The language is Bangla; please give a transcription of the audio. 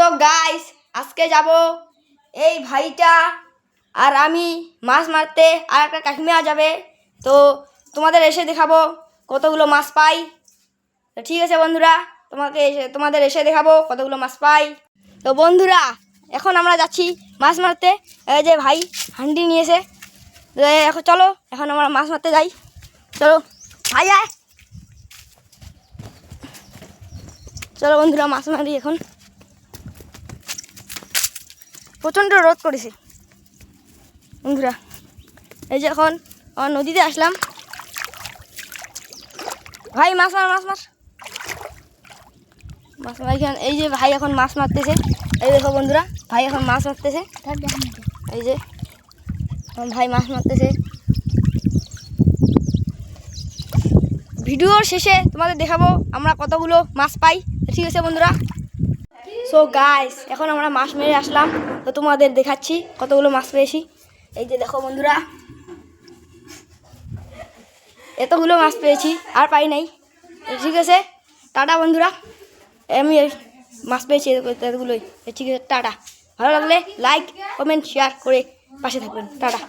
সো গাইস আজকে যাব এই ভাইটা আর আমি মাছ মারতে, আর একটা কাকিমা যাবে। তো তোমাদের এসে দেখাবো কতগুলো মাছ পাই। তো ঠিক আছে বন্ধুরা, তোমাদের এসে দেখাবো কতগুলো মাছ পাই। তো বন্ধুরা এখন আমরা যাচ্ছি মাছ মারতে। এই যে ভাই হান্ডি নিয়েছে। এখন চলো, এখন আমরা মাছ মারতে যাই। চলো ভাই আয়, চলো বন্ধুরা মাছ মারি। এখন প্রচণ্ড রোদ করেছে বন্ধুরা। এই যে এখন আমার নদীতে আসলাম। ভাই মাছ মার, মাছ মার, মাছ মার। এই যে ভাই এখন মাছ মারতেছে। এই দেখো বন্ধুরা, ভাই এখন মাছ মারতেছে। এই যে ভাই মাছ মারতেছে। ভিডিওর শেষে তোমাদের দেখাবো আমরা কতগুলো মাছ পাই। ঠিক আছে বন্ধুরা। সো গাইস এখন আমরা মাছ মেরে আসলাম। তো তোমাদের দেখাচ্ছি কতগুলো মাছ পেয়েছি। এই যে দেখো বন্ধুরা, এতগুলো মাছ পেয়েছি, আর পাই নাই। ঠিক আছে, টাটা বন্ধুরা। আমি মাছ পেয়েছি এতগুলোই। ঠিক আছে, টাটা। ভালো লাগলে লাইক, কমেন্ট, শেয়ার করে পাশে থাকবেন। টাটা।